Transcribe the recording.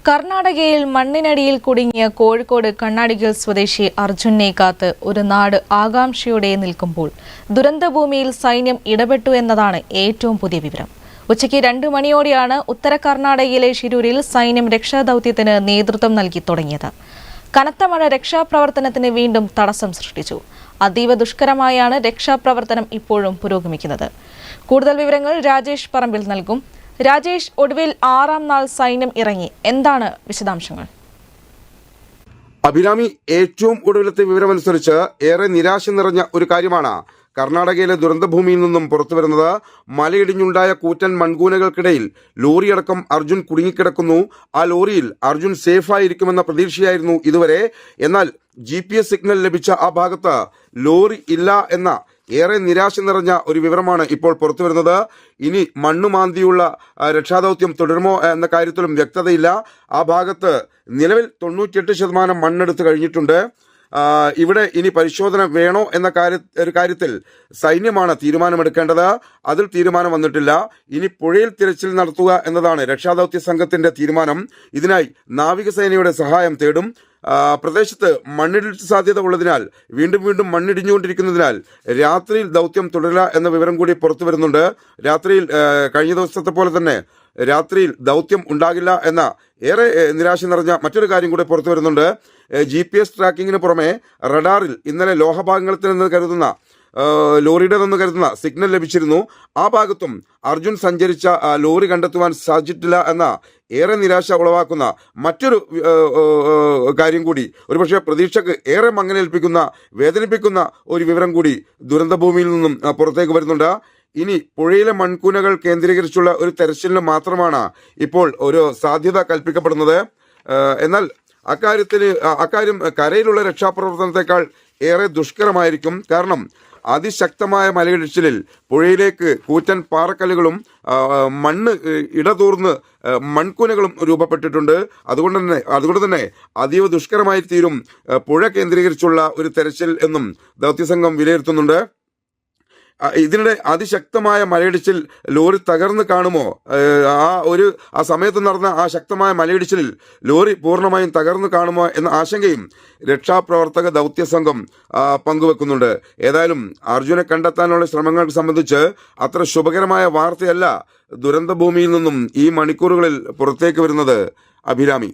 കർണാടകയിൽ മണ്ണിനടിയിൽ കുടുങ്ങിയ കോഴിക്കോട് കണ്ണാടിക്കൽ സ്വദേശി അർജുനെ കാത്ത് ഒരു നാട് ആകാംക്ഷയോടെ നിൽക്കുമ്പോൾ ദുരന്തഭൂമിയിൽ സൈന്യം ഇടപെട്ടു എന്നതാണ് ഏറ്റവും പുതിയ വിവരം. ഉച്ചയ്ക്ക് 2 മണിയോടെയാണ് ഉത്തര കർണാടകയിലെ ഷിരൂരിൽ സൈന്യം രക്ഷാദൌത്യത്തിന് നേതൃത്വം നൽകി തുടങ്ങിയത്. കനത്ത മഴ രക്ഷാപ്രവർത്തനത്തിന് വീണ്ടും തടസ്സം സൃഷ്ടിച്ചു. അതീവ ദുഷ്കരമായാണ് രക്ഷാപ്രവർത്തനം ഇപ്പോഴും പുരോഗമിക്കുന്നത്. കൂടുതൽ വിവരങ്ങൾ രാജേഷ് പറമ്പിൽ നൽകും. രാജേഷ്, ഒടുവിൽ 6ാം നാൾ സൈന്യം ഇറങ്ങി. എന്താണ് വിശദാംശങ്ങൾ? അഭിരാമി, ഏറ്റവും ഒടുവിലത്തെ വിവരമനുസരിച്ച് ഏറെ നിരാശ നിറഞ്ഞ ഒരു കാര്യമാണ് കർണാടകയിലെ ദുരന്തഭൂമിയിൽ നിന്നും പുറത്തുവരുന്നത്. മലയിടിഞ്ഞുണ്ടായ കൂറ്റൻ മൺകൂനകൾക്കിടയിൽ ലോറിയടക്കം അർജുൻ കുടുങ്ങിക്കിടക്കുന്നു. ആ ലോറിയിൽ അർജുൻ സേഫായിരിക്കുമെന്ന പ്രതീക്ഷയായിരുന്നു ഇതുവരെ. എന്നാൽ GPS സിഗ്നൽ ലഭിച്ച ആ ഭാഗത്ത് ലോറി ഇല്ല എന്ന ഏറെ നിരാശ നിറഞ്ഞ ഒരു വിവരമാണ് ഇപ്പോൾ പുറത്തുവരുന്നത്. ഇനി മണ്ണുമാന്തിയുള്ള രക്ഷാദൌത്യം തുടരുമോ എന്ന കാര്യത്തിലും വ്യക്തതയില്ല. ആ ഭാഗത്ത് നിലവിൽ 98% മണ്ണെടുത്ത് കഴിഞ്ഞിട്ടുണ്ട്. ഇവിടെ ഇനി പരിശോധന വേണോ എന്ന കാര്യത്തിൽ സൈന്യമാണ് തീരുമാനമെടുക്കേണ്ടത്. അതിൽ തീരുമാനം വന്നിട്ടില്ല. ഇനി പുഴയിൽ തിരച്ചിൽ നടത്തുക എന്നതാണ് രക്ഷാദൌത്യ സംഘത്തിന്റെ തീരുമാനം. ഇതിനായി നാവികസേനയുടെ സഹായം തേടും. പ്രദേശത്ത് മണ്ണിടിച്ചിൽ സാധ്യത ഉള്ളതിനാൽ വീണ്ടും മണ്ണിടിഞ്ഞുകൊണ്ടിരിക്കുന്നതിനാൽ രാത്രിയിൽ ദൗത്യം തുടരില്ല എന്ന വിവരം കൂടി പുറത്തു വരുന്നുണ്ട്. രാത്രിയിൽ കഴിഞ്ഞ ദിവസത്തെ പോലെ തന്നെ രാത്രിയിൽ ദൗത്യം ഉണ്ടാകില്ല എന്ന ഏറെ നിരാശ നിറഞ്ഞ മറ്റൊരു കാര്യം കൂടി പുറത്തു വരുന്നുണ്ട്. GPS ട്രാക്കിങ്ങിന് പുറമെ റഡാറിൽ ഇന്നലെ ലോഹഭാഗങ്ങളിൽ നിന്ന് കരുതുന്ന ലോറിയുടേതെന്ന് കരുതുന്ന സിഗ്നൽ ലഭിച്ചിരുന്നു. ആ ഭാഗത്തും അർജുൻ സഞ്ചരിച്ച ലോറി കണ്ടെത്തുവാൻ സാധിച്ചിട്ടില്ല എന്ന ഏറെ നിരാശ ഉളവാക്കുന്ന മറ്റൊരു കാര്യം കൂടി, ഒരുപക്ഷെ പ്രതീക്ഷക്ക് ഏറെ മങ്ങലേൽപ്പിക്കുന്ന വേദനിപ്പിക്കുന്ന ഒരു വിവരം കൂടി ദുരന്തഭൂമിയിൽ നിന്നും പുറത്തേക്ക് വരുന്നുണ്ട്. ഇനി പുഴയിലെ മൺകൂനകൾ കേന്ദ്രീകരിച്ചുള്ള ഒരു തെരച്ചിലിന് മാത്രമാണ് ഇപ്പോൾ ഒരു സാധ്യത കൽപ്പിക്കപ്പെടുന്നത്. എന്നാൽ അക്കാര്യം കരയിലുള്ള രക്ഷാപ്രവർത്തനത്തെക്കാൾ ഏറെ ദുഷ്കരമായിരിക്കും. കാരണം അതിശക്തമായ മലയിടിച്ചിലിൽ പുഴയിലേക്ക് കൂറ്റൻ പാറക്കല്ലുകളും മണ്ണ് ഇടതൂർന്ന് മൺകൂനകളും രൂപപ്പെട്ടിട്ടുണ്ട്. അതുകൊണ്ട് തന്നെ അതീവ ദുഷ്കരമായി തീരും പുഴ കേന്ദ്രീകരിച്ചുള്ള ഒരു തെരച്ചിൽ എന്നും ദൗത്യസംഘം വിലയിരുത്തുന്നുണ്ട്. ഇതിനിടെ അതിശക്തമായ മലയിടിച്ചിൽ ലോറി തകർന്ന് കാണുമോ? ആ സമയത്ത് നടന്ന ആ ശക്തമായ മലയിടിച്ചിലിൽ ലോറി പൂർണ്ണമായും തകർന്ന് കാണുമോ എന്ന ആശങ്കയും രക്ഷാപ്രവർത്തക ദൗത്യസംഘം പങ്കുവെക്കുന്നുണ്ട്. ഏതായാലും അർജുനെ കണ്ടെത്താനുള്ള ശ്രമങ്ങൾ സംബന്ധിച്ച് അത്ര ശുഭകരമായ വാർത്തയല്ല ദുരന്തഭൂമിയിൽ നിന്നും ഈ മണിക്കൂറുകളിൽ പുറത്തേക്ക് വരുന്നത്. അഭിരാമി.